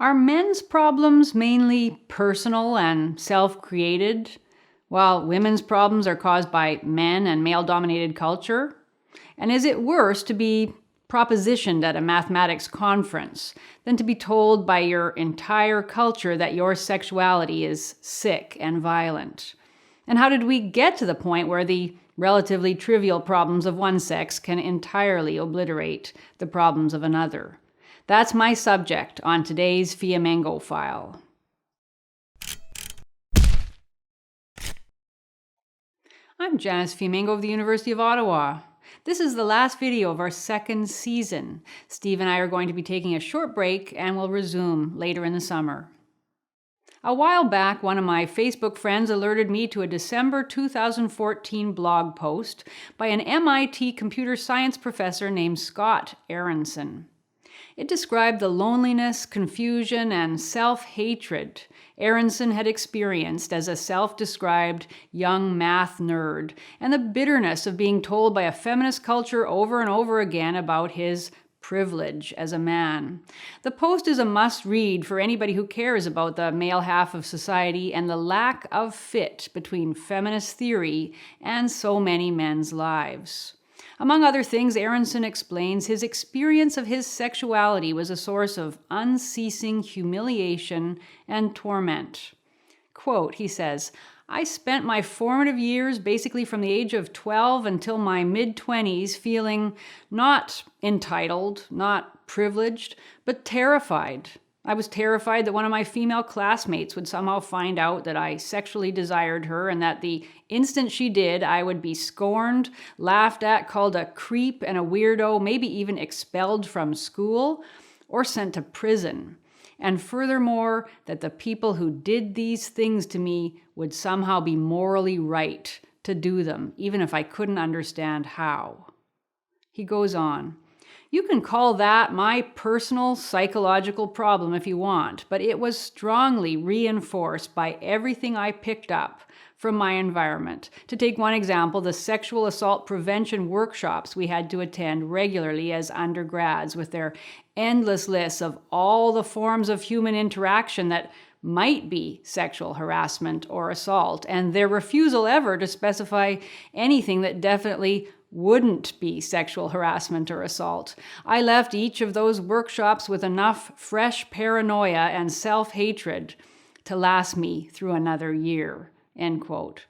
Are men's problems mainly personal and self-created, while women's problems are caused by men and male-dominated culture? And is it worse to be propositioned at a mathematics conference than to be told by your entire culture that your sexuality is sick and violent? And how did we get to the point where the relatively trivial problems of one sex can entirely obliterate the problems of another? That's my subject on today's Fiamengo file. I'm Janice Fiamengo of the University of Ottawa. This is the last video of our second season. Steve and I are going to be taking a short break and will resume later in the summer. A while back, one of my Facebook friends alerted me to a December 2014 blog post by an MIT computer science professor named Scott Aaronson. It described the loneliness, confusion, and self-hatred Aaronson had experienced as a self-described young math nerd, and the bitterness of being told by a feminist culture over and over again about his privilege as a man. The post is a must-read for anybody who cares about the male half of society and the lack of fit between feminist theory and so many men's lives. Among other things, Aaronson explains his experience of his sexuality was a source of unceasing humiliation and torment. Quote, he says, "I spent my formative years, basically from the age of 12 until my mid-20s, feeling not entitled, not privileged, but terrified. I was terrified that one of my female classmates would somehow find out that I sexually desired her, and that the instant she did, I would be scorned, laughed at, called a creep and a weirdo, maybe even expelled from school or sent to prison. And furthermore, that the people who did these things to me would somehow be morally right to do them, even if I couldn't understand how." He goes on, "You can call that my personal psychological problem if you want, but it was strongly reinforced by everything I picked up from my environment. To take one example, the sexual assault prevention workshops we had to attend regularly as undergrads, with their endless lists of all the forms of human interaction that might be sexual harassment or assault, and their refusal ever to specify anything that definitely wouldn't be sexual harassment or assault. I left each of those workshops with enough fresh paranoia and self-hatred to last me through another year." End quote.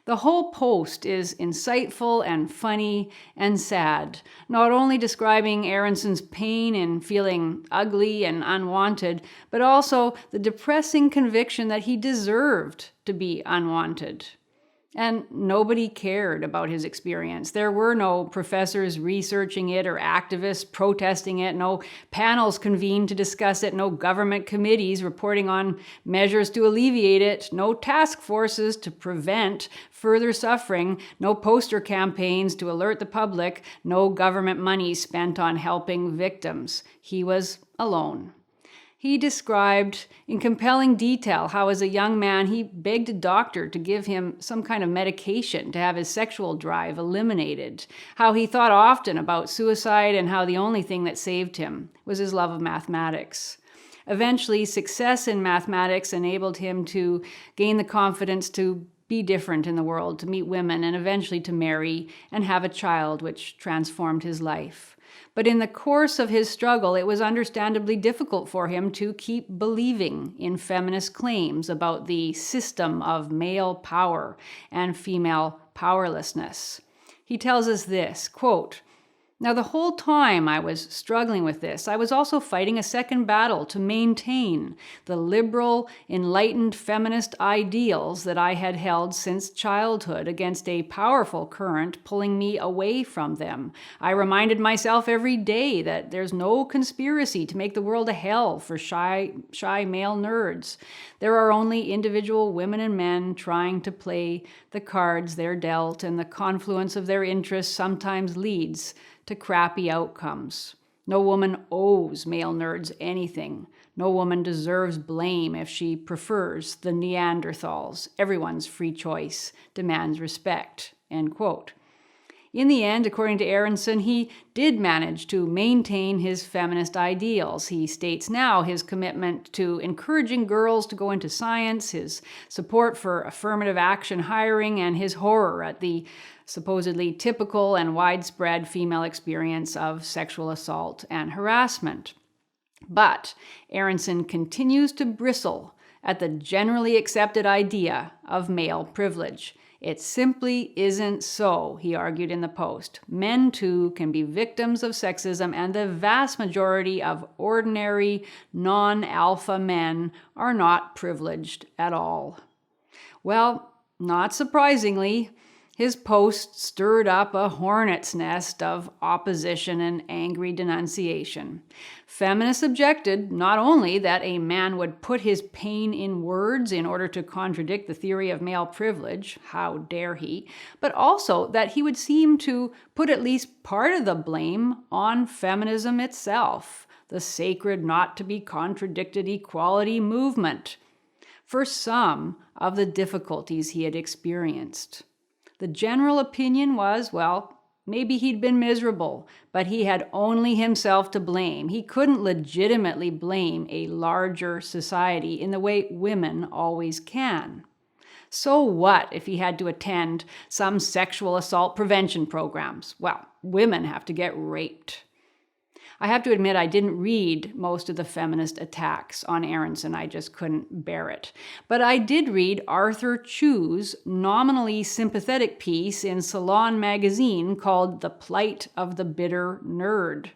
The whole post is insightful and funny and sad, not only describing Aaronson's pain in feeling ugly and unwanted, but also the depressing conviction that he deserved to be unwanted. And nobody cared about his experience. There were no professors researching it or activists protesting it, no panels convened to discuss it, no government committees reporting on measures to alleviate it, no task forces to prevent further suffering, no poster campaigns to alert the public, no government money spent on helping victims. He was alone. He described in compelling detail how, as a young man, he begged a doctor to give him some kind of medication to have his sexual drive eliminated, how he thought often about suicide, and how the only thing that saved him was his love of mathematics. Eventually, success in mathematics enabled him to gain the confidence to be different in the world, to meet women, and eventually to marry and have a child, which transformed his life. But in the course of his struggle, it was understandably difficult for him to keep believing in feminist claims about the system of male power and female powerlessness. He tells us this, quote, "Now, the whole time I was struggling with this, I was also fighting a second battle to maintain the liberal, enlightened feminist ideals that I had held since childhood against a powerful current pulling me away from them. I reminded myself every day that there's no conspiracy to make the world a hell for shy male nerds. There are only individual women and men trying to play the cards they're dealt, and the confluence of their interests sometimes leads to crappy outcomes. No woman owes male nerds anything. No woman deserves blame if she prefers the Neanderthals. Everyone's free choice demands respect." End quote. In the end, according to Aaronson, he did manage to maintain his feminist ideals. He states now his commitment to encouraging girls to go into science, his support for affirmative action hiring, and his horror at the supposedly typical and widespread female experience of sexual assault and harassment. But Aaronson continues to bristle at the generally accepted idea of male privilege. It simply isn't so, he argued in the Post. Men, too, can be victims of sexism, and the vast majority of ordinary, non-alpha men are not privileged at all. Well, not surprisingly, his post stirred up a hornet's nest of opposition and angry denunciation. Feminists objected not only that a man would put his pain in words in order to contradict the theory of male privilege, how dare he, but also that he would seem to put at least part of the blame on feminism itself, the sacred not-to-be-contradicted equality movement, for some of the difficulties he had experienced. The general opinion was, well, maybe he'd been miserable, but he had only himself to blame. He couldn't legitimately blame a larger society in the way women always can. So what if he had to attend some sexual assault prevention programs? Well, women have to get raped. I have to admit I didn't read most of the feminist attacks on Aaronson. I just couldn't bear it. But I did read Arthur Chu's nominally sympathetic piece in Salon magazine called The Plight of the Bitter Nerd,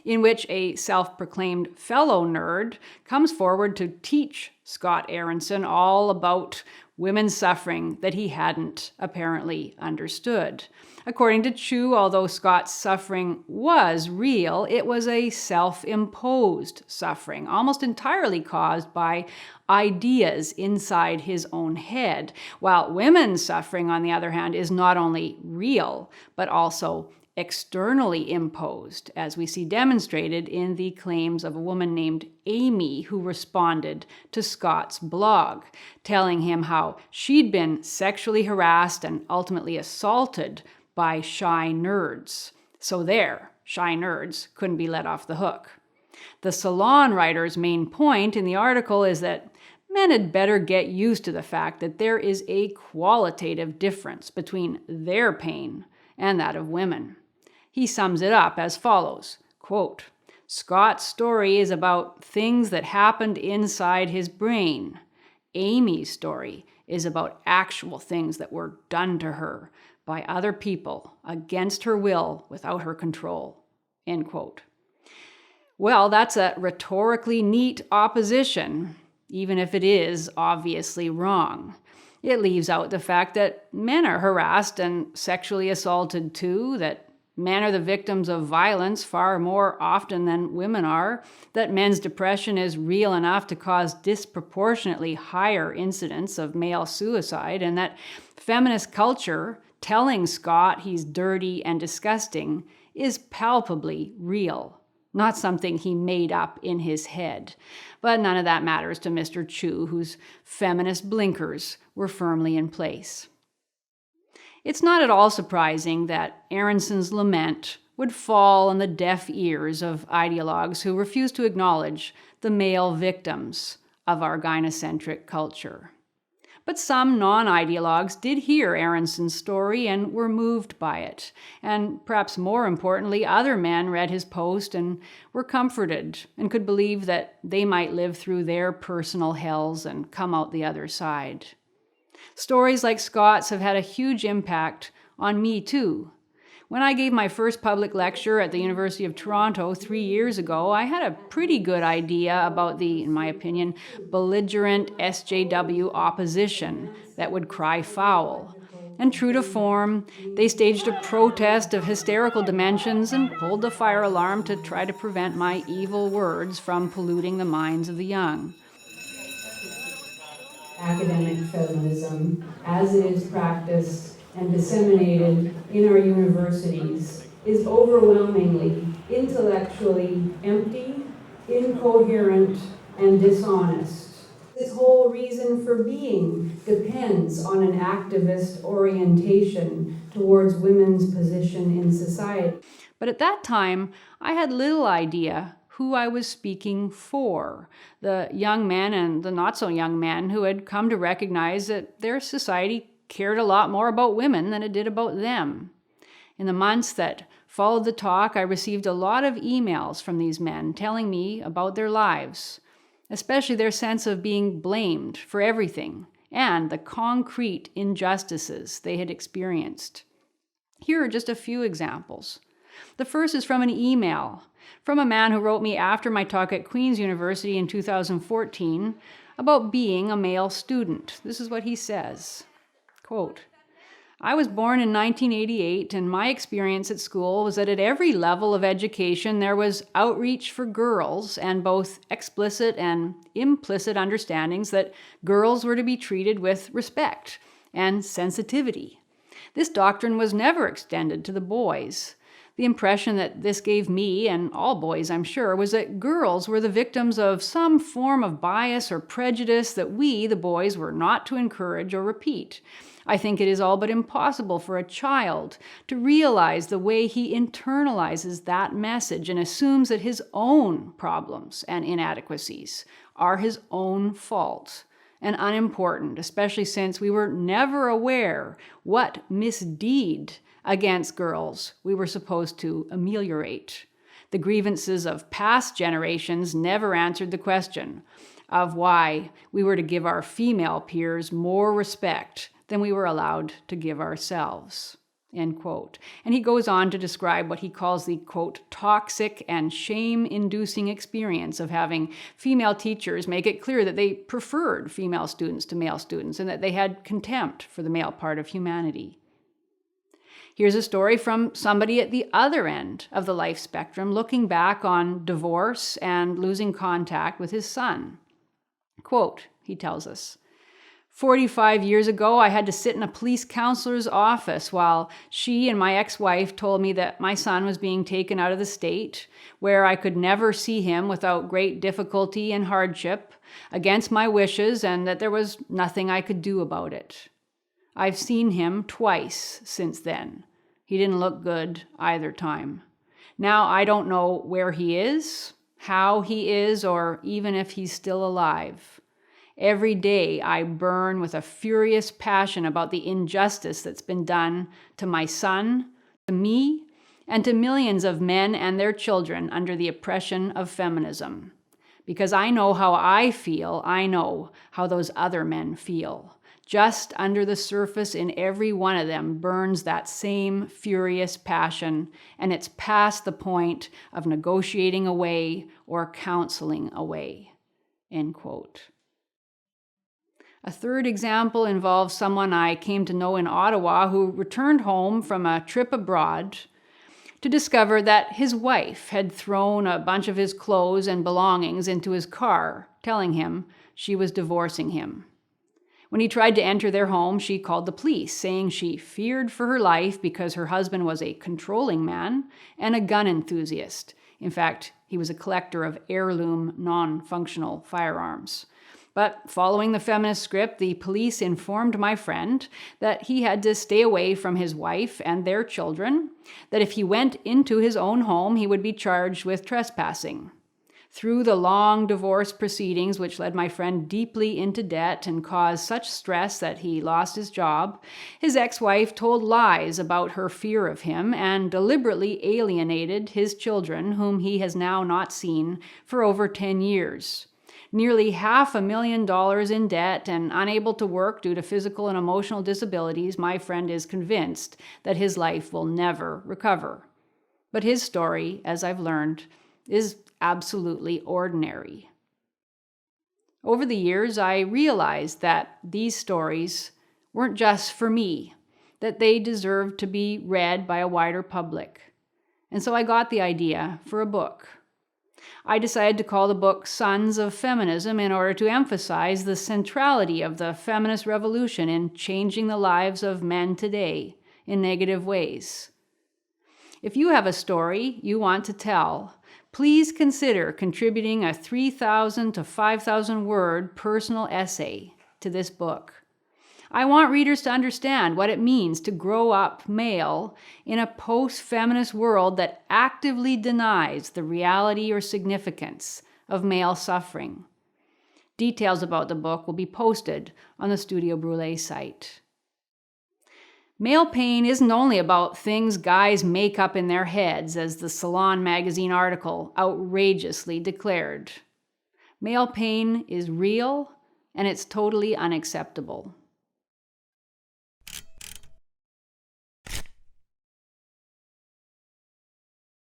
in which a self-proclaimed fellow nerd comes forward to teach Scott Aaronson all about women's suffering that he hadn't apparently understood. According to Chu, although Scott's suffering was real, it was a self-imposed suffering, almost entirely caused by ideas inside his own head, while women's suffering, on the other hand, is not only real, but also externally imposed, as we see demonstrated in the claims of a woman named Amy who responded to Scott's blog, telling him how she'd been sexually harassed and ultimately assaulted by shy nerds. So there, shy nerds couldn't be let off the hook. The Salon writer's main point in the article is that men had better get used to the fact that there is a qualitative difference between their pain and that of women. He sums it up as follows, quote, Scott's story is about things that happened inside his brain. Amy's story is about actual things that were done to her by other people against her will, without her control, end quote. Well, that's a rhetorically neat opposition, even if it is obviously wrong. It leaves out the fact that men are harassed and sexually assaulted too, that men are the victims of violence far more often than women are, that men's depression is real enough to cause disproportionately higher incidence of male suicide, and that feminist culture telling Scott he's dirty and disgusting is palpably real, not something he made up in his head. But none of that matters to Mr. Chu, whose feminist blinkers were firmly in place. It's not at all surprising that Aaronson's lament would fall on the deaf ears of ideologues who refuse to acknowledge the male victims of our gynocentric culture. But some non-ideologues did hear Aaronson's story and were moved by it. And perhaps more importantly, other men read his post and were comforted and could believe that they might live through their personal hells and come out the other side. Stories like Scott's have had a huge impact on me too. When I gave my first public lecture at the University of Toronto 3 years ago, I had a pretty good idea about the, in my opinion, belligerent SJW opposition that would cry foul. And true to form, they staged a protest of hysterical dimensions and pulled the fire alarm to try to prevent my evil words from polluting the minds of the young. Academic feminism, as it is practiced and disseminated in our universities, is overwhelmingly intellectually empty, incoherent, and dishonest. Its whole reason for being depends on an activist orientation towards women's position in society. But at that time, I had little idea who I was speaking for, the young men and the not so young men who had come to recognize that their society cared a lot more about women than it did about them. In the months that followed the talk, I received a lot of emails from these men telling me about their lives, especially their sense of being blamed for everything and the concrete injustices they had experienced. Here are just a few examples. The first is from an email from a man who wrote me after my talk at Queen's University in 2014 about being a male student. This is what he says, quote, I was born in 1988, and my experience at school was that at every level of education there was outreach for girls and both explicit and implicit understandings that girls were to be treated with respect and sensitivity. This doctrine was never extended to the boys. The impression that this gave me, and all boys I'm sure, was that girls were the victims of some form of bias or prejudice that we, the boys, were not to encourage or repeat. I think it is all but impossible for a child to realize the way he internalizes that message and assumes that his own problems and inadequacies are his own fault and unimportant, especially since we were never aware what misdeed against girls we were supposed to ameliorate. The grievances of past generations never answered the question of why we were to give our female peers more respect than we were allowed to give ourselves, end quote. And he goes on to describe what he calls the, quote, toxic and shame-inducing experience of having female teachers make it clear that they preferred female students to male students and that they had contempt for the male part of humanity. Here's a story from somebody at the other end of the life spectrum looking back on divorce and losing contact with his son. Quote, he tells us, 45 years ago, I had to sit in a police counselor's office while she and my ex-wife told me that my son was being taken out of the state, where I could never see him without great difficulty and hardship, against my wishes, and that there was nothing I could do about it. I've seen him twice since then. He didn't look good either time. Now I don't know where he is, how he is, or even if he's still alive. Every day I burn with a furious passion about the injustice that's been done to my son, to me, and to millions of men and their children under the oppression of feminism. Because I know how I feel, I know how those other men feel. Just under the surface in every one of them burns that same furious passion, and it's past the point of negotiating away or counseling away, end quote. A third example involves someone I came to know in Ottawa who returned home from a trip abroad to discover that his wife had thrown a bunch of his clothes and belongings into his car, telling him she was divorcing him. When he tried to enter their home, she called the police, saying she feared for her life because her husband was a controlling man and a gun enthusiast. In fact, he was a collector of heirloom, non-functional firearms. But following the feminist script, the police informed my friend that he had to stay away from his wife and their children, that if he went into his own home, he would be charged with trespassing. Through the long divorce proceedings, which led my friend deeply into debt and caused such stress that he lost his job, his ex-wife told lies about her fear of him and deliberately alienated his children, whom he has now not seen for over 10 years. Nearly $500,000 in debt and unable to work due to physical and emotional disabilities, my friend is convinced that his life will never recover. But his story, as I've learned, is absolutely ordinary. Over the years, I realized that these stories weren't just for me, that they deserved to be read by a wider public. And so I got the idea for a book. I decided to call the book Sons of Feminism in order to emphasize the centrality of the feminist revolution in changing the lives of men today in negative ways. If you have a story you want to tell, please consider contributing a 3,000 to 5,000 word personal essay to this book. I want readers to understand what it means to grow up male in a post-feminist world that actively denies the reality or significance of male suffering. Details about the book will be posted on the Studio Brule site. Male pain isn't only about things guys make up in their heads, as the Salon magazine article outrageously declared. Male pain is real, and it's totally unacceptable.